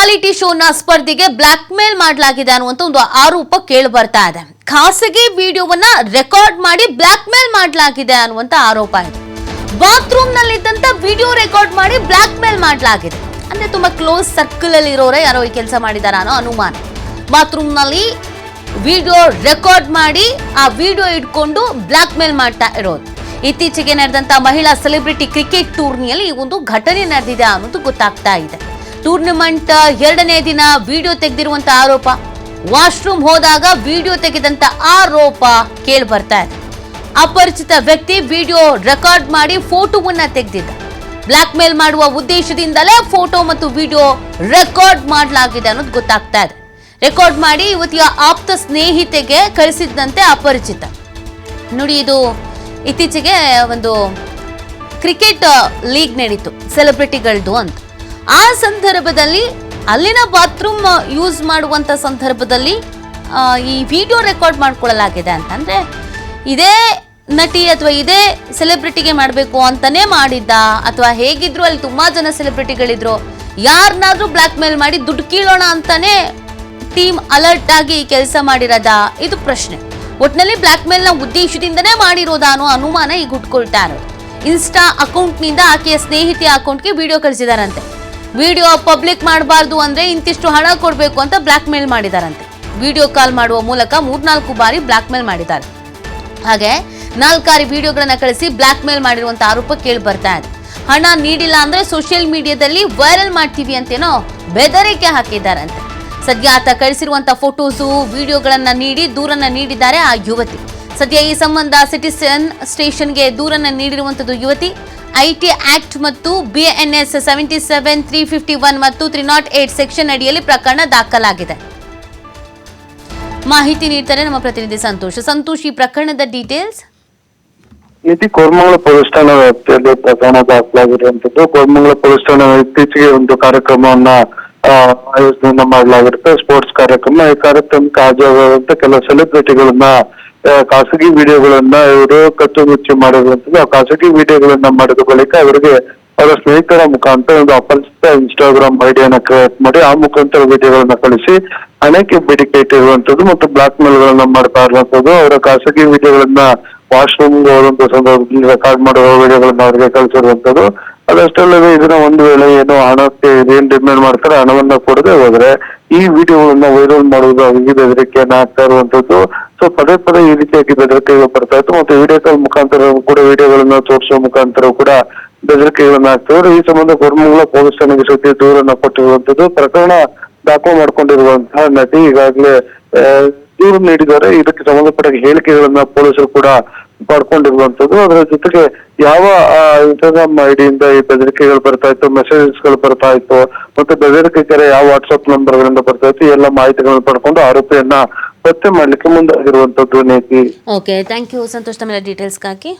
Reality ಶೋನ ಸ್ಪರ್ಧಿಗೆ black mail ಮಾಡಲಾಗಿದೆ ಅನ್ನುವಂತ ಒಂದು ಆರೋಪ ಕೇಳಿ ಬರ್ತಾ ಇದೆ. ಖಾಸಗಿ ವಿಡಿಯೋವನ್ನ ರೆಕಾರ್ಡ್ ಮಾಡಿ ಬ್ಲಾಕ್ ಮೇಲ್ ಮಾಡಲಾಗಿದೆ ಅನ್ನುವಂತ ಆರೋಪ ಇದೆ. ಬಾತ್ರೂಮ್ ನಲ್ಲಿದ್ದಂತ ವಿಡಿಯೋ ರೆಕಾರ್ಡ್ ಮಾಡಿ ಬ್ಲಾಕ್ ಮೇಲ್ ಮಾಡಲಾಗಿದೆ. ಅಂದ್ರೆ ತುಂಬಾ ಕ್ಲೋಸ್ ಸರ್ಕಲ್ ಅಲ್ಲಿ ಇರೋರೇ ಯಾರೋ ಈ ಕೆಲಸ ಮಾಡಿದಾರ ಅನ್ನೋ ಅನುಮಾನ. ಬಾತ್ರೂಮ್ ನಲ್ಲಿ ವಿಡಿಯೋ ರೆಕಾರ್ಡ್ ಮಾಡಿ ಆ ವಿಡಿಯೋ ಇಟ್ಕೊಂಡು ಬ್ಲಾಕ್ ಮೇಲ್ ಮಾಡ್ತಾ ಇರೋದು. ಇತ್ತೀಚೆಗೆ ನಡೆದಂತ ಮಹಿಳಾ ಸೆಲೆಬ್ರಿಟಿ ಕ್ರಿಕೆಟ್ ಟೂರ್ನಿಯಲ್ಲಿ ಈ ಒಂದು ಘಟನೆ ನಡೆದಿದೆ ಅನ್ನೋದು ಗೊತ್ತಾಗ್ತಾ ಇದೆ. ಟೂರ್ನಮೆಂಟ್ 2ನೇ ದಿನ ವಿಡಿಯೋ ತೆಗೆದಿರುವಂತ ಆರೋಪ, ವಾಶ್ರೂಮ್ ಹೋದಾಗ ವಿಡಿಯೋ ತೆಗೆದಂತ ಆರೋಪ ಕೇಳಿ ಬರ್ತಾ ಇದೆ. ಅಪರಿಚಿತ ವ್ಯಕ್ತಿ ವಿಡಿಯೋ ರೆಕಾರ್ಡ್ ಮಾಡಿ ಫೋಟೋವನ್ನ ತೆಗೆದಿದ್ದ. ಬ್ಲಾಕ್ ಮೇಲ್ ಮಾಡುವ ಉದ್ದೇಶದಿಂದಲೇ ಫೋಟೋ ಮತ್ತು ವಿಡಿಯೋ ರೆಕಾರ್ಡ್ ಮಾಡಲಾಗಿದೆ ಅನ್ನೋದು ಗೊತ್ತಾಗ್ತಾ ಇದೆ. ರೆಕಾರ್ಡ್ ಮಾಡಿ ಯುವತಿಯ ಆಪ್ತ ಸ್ನೇಹಿತೆಗೆ ಕಳಿಸಿದಂತೆ ಅಪರಿಚಿತ. ನೋಡಿ, ಇದು ಇತ್ತೀಚೆಗೆ ಒಂದು ಕ್ರಿಕೆಟ್ ಲೀಗ್ ನಡೀತು ಸೆಲೆಬ್ರಿಟಿಗಳದ್ದು ಅಂತ. ಆ ಸಂದರ್ಭದಲ್ಲಿ ಅಲ್ಲಿನ ಬಾತ್ರೂಮ್ ಯೂಸ್ ಮಾಡುವಂತ ಸಂದರ್ಭದಲ್ಲಿ ಈ ವಿಡಿಯೋ ರೆಕಾರ್ಡ್ ಮಾಡ್ಕೊಳ್ಳಲಾಗಿದೆ ಅಂತಂದ್ರೆ ಇದೇ ನಟಿ ಅಥವಾ ಇದೇ ಸೆಲೆಬ್ರಿಟಿಗೆ ಮಾಡಬೇಕು ಅಂತಾನೆ ಮಾಡಿದ್ದ, ಅಥವಾ ಹೇಗಿದ್ರು ಅಲ್ಲಿ ತುಂಬಾ ಜನ ಸೆಲೆಬ್ರಿಟಿಗಳಿದ್ರು, ಯಾರನ್ನಾದ್ರೂ ಬ್ಲಾಕ್ ಮೇಲ್ ಮಾಡಿ ದುಡ್ಡು ಕೀಳೋಣ ಅಂತಾನೆ ಟೀಮ್ ಅಲರ್ಟ್ ಆಗಿ ಈ ಕೆಲಸ ಮಾಡಿರೋದ, ಇದು ಪ್ರಶ್ನೆ. ಒಟ್ನಲ್ಲಿ ಬ್ಲಾಕ್ ಮೇಲ್ ನ ಉದ್ದೇಶದಿಂದನೇ ಮಾಡಿರೋದಾ ಅನ್ನೋ ಅನುಮಾನ ಈಗ ಹುಟ್ಕೊಳ್ತಾ ಇರೋದು. ಇನ್ಸ್ಟಾ ಅಕೌಂಟ್ ನಿಂದ ಆಕೆಯ ಸ್ನೇಹಿತೆಯ ಅಕೌಂಟ್ಗೆ ವಿಡಿಯೋ ಕಳಿಸಿದಾರಂತೆ. ವಿಡಿಯೋ ಪಬ್ಲಿಕ್ ಮಾಡಬಾರ್ದು ಅಂದ್ರೆ ಇಂತಿಷ್ಟು ಹಣ ಕೊಡಬೇಕು ಅಂತ ಬ್ಲಾಕ್ ಮೇಲ್ ಮಾಡಿದಾರಂತೆ. ವಿಡಿಯೋ ಕಾಲ್ ಮಾಡುವ ಮೂಲಕ 3-4 ಬಾರಿ ಬ್ಲಾಕ್ ಮೇಲ್ ಮಾಡಿದ್ದಾರೆ. ಹಾಗೆ 4 ವಿಡಿಯೋಗಳನ್ನ ಕಳಿಸಿ ಬ್ಲಾಕ್ ಮೇಲ್ ಮಾಡಿರುವಂತ ಆರೋಪ ಕೇಳಿ ಬರ್ತಾ ಇದೆ. ಹಣ ನೀಡಿಲ್ಲ ಅಂದ್ರೆ ಸೋಷಿಯಲ್ ಮೀಡಿಯಾದಲ್ಲಿ ವೈರಲ್ ಮಾಡ್ತೀವಿ ಅಂತೇನೋ ಬೆದರಿಕೆ ಹಾಕಿದ್ದಾರಂತೆ. ಸದ್ಯ ಆತ ಕಳಿಸಿರುವಂತ ಫೋಟೋಸು ವಿಡಿಯೋಗಳನ್ನ ನೀಡಿ ದೂರನ್ನ ನೀಡಿದ್ದಾರೆ ಆ ಯುವತಿ. ಸದ್ಯ ಈ ಸಂಬಂಧ ಸಿಟಿಸನ್ ಸ್ಟೇಷನ್ಗೆ ದೂರನ್ನ ನೀಡಿರುವಂತದ್ದು ಯುವತಿ. ಐಟಿ ಆಕ್ಟ್ ಮತ್ತು BNS 77, 351 ಮತ್ತು 308 ಸೆಕ್ಷನ್ ಅಡಿಯಲ್ಲಿ ಪ್ರಕರಣ ದಾಖಲಾಗಿದೆ. ಮಾಹಿತಿ ನೀಡ್ತಾರೆ ನಮ್ಮ ಪ್ರತಿನಿಧಿ ಸಂತೋಷ್. ಈ ಪ್ರಕರಣದ ಡೀಟೇಲ್ಸ್. ಇದು ಕೋರಮಂಗಲ ಪೊಲೀಸ್ ಠಾಣಾ ವ್ಯಾಪ್ತಿಯಲ್ಲಿ ಪ್ರಕರಣ ದಾಖಲಾಗಿರುವಂತದ್ದು. ಕೋರಮಂಗಲ ಪೊಲೀಸ್ ಠಾಣಾ ಇತ್ತೀಚೆಗೆ ಒಂದು ಕಾರ್ಯಕ್ರಮವನ್ನ ಆಯೋಜನೆ ಮಾಡಲಾಗಿರುತ್ತೆ, ಸ್ಪೋರ್ಟ್ಸ್ ಕಾರ್ಯಕ್ರಮ. ಈ ಕಾರ್ಯಕ್ರಮಕ್ಕೆ ಹಾಜರಾಗುವಂತ ಕೆಲವು ಸೆಲೆಬ್ರಿಟಿಗಳನ್ನ ಖಾಸಗಿ ವಿಡಿಯೋಗಳನ್ನ ಇವರು ಕಚ್ಚುಮುಚ್ಚಿ ಮಾಡಿರುವಂತದ್ದು. ಆ ಖಾಸಗಿ ವಿಡಿಯೋಗಳನ್ನ ಮಾಡಿದ ಬಳಿಕ ಅವರಿಗೆ ಅವರ ಸ್ನೇಹಿತರ ಮುಖಾಂತರ ಒಂದು ಅಪರಿಚಿತ ಇನ್ಸ್ಟಾಗ್ರಾಮ್ ಐಡಿಯನ್ನ ಕ್ರಿಯೇಟ್ ಮಾಡಿ ಆ ಮುಖಾಂತರ ವಿಡಿಯೋಗಳನ್ನ ಕಳಿಸಿ ಹಣಕ್ಕೆ ಬೇಡಿಕೆ ಇಟ್ಟಿರುವಂತದ್ದು ಮತ್ತು ಬ್ಲಾಕ್ ಮೇಲ್ ಗಳನ್ನ ಮಾಡ್ತಾ ಇರುವಂತದ್ದು. ಅವರ ಖಾಸಗಿ ವಿಡಿಯೋಗಳನ್ನ ವಾಶ್ರೂಮ್ ಹೋದಂತ ಸಂದರ್ಭದಲ್ಲಿ ರೆಕಾರ್ಡ್ ಮಾಡುವ ವಿಡಿಯೋಗಳನ್ನ ಅವರಿಗೆ ಕಳಿಸಿರುವಂತದ್ದು. ಅದಷ್ಟಲ್ಲದೆ ಇದನ್ನ ಒಂದು ವೇಳೆ ಏನು ಹಣಕ್ಕೆ ಏನ್ ಡಿಮ್ಯಾಂಡ್ ಮಾಡ್ತಾರೆ ಹಣವನ್ನ ಕೊಡದೆ ಹೋದ್ರೆ ಈ ವಿಡಿಯೋಗಳನ್ನ ವೈರಲ್ ಮಾಡುವುದು ಅವರಿಗೆ ಬೆದರಿಕೆಯನ್ನ ಆಗ್ತಾ ಇರುವಂತದ್ದು. ಸೊ ಪದೇ ಪದೇ ಈ ರೀತಿಯಾಗಿ ಬೆದರಿಕೆಗಳು ಬರ್ತಾ ಇತ್ತು ಮತ್ತು ವಿಡಿಯೋ ಕಾಲ್ ಮುಖಾಂತರ ಕೂಡ ವಿಡಿಯೋಗಳನ್ನ ತೋರಿಸುವ ಮುಖಾಂತರ ಕೂಡ ಬೆದರಿಕೆಗಳನ್ನ ಆಗ್ತದೆ. ಈ ಸಂಬಂಧ ಕೋರಮಂಗಲ ಪೊಲೀಸ್ ಠಾಣೆಗೆ ಸದ್ಯ ದೂರನ್ನ ಕೊಟ್ಟಿರುವಂತದ್ದು. ಪ್ರಕರಣ ದಾಖಲು ಮಾಡ್ಕೊಂಡಿರುವಂತಹ ನಟಿ ಈಗಾಗಲೇ ದೂರು ನೀಡಿದ್ದಾರೆ. ಇದಕ್ಕೆ ಸಂಬಂಧಪಟ್ಟ ಹೇಳಿಕೆಗಳನ್ನ ಪೊಲೀಸರು ಕೂಡ ಪಡ್ಕೊಂಡಿರುವಂತದ್ದು. ಅದರ ಜೊತೆಗೆ ಯಾವ ಇನ್ಸ್ಟಾಗ್ರಾಮ್ ಐಡಿಯಿಂದ ಈ ಬೆದರಿಕೆಗಳು ಬರ್ತಾ ಇತ್ತು, ಮೆಸೇಜಸ್ ಗಳು ಬರ್ತಾ ಇತ್ತು ಮತ್ತೆ ಬೆದರಿಕೆ ಯಾವ ವಾಟ್ಸ್ಆಪ್ ನಂಬರ್ ಗಳಿಂದ ಬರ್ತಾ ಇತ್ತು, ಎಲ್ಲ ಮಾಹಿತಿಗಳನ್ನು ಪಡ್ಕೊಂಡು ಆರೋಪಿಯನ್ನ ಪತ್ತೆ ಮಾಡ್ಲಿಕ್ಕೆ ಮುಂದಾಗಿರುವಂತದ್ದು. ನೇತಿ. ಓಕೆ, ಥ್ಯಾಂಕ್ ಯು ಸಂತೋಷ್, ತಮ್ಮ ಡೀಟೇಲ್ಸ್ಗಾಗಿ.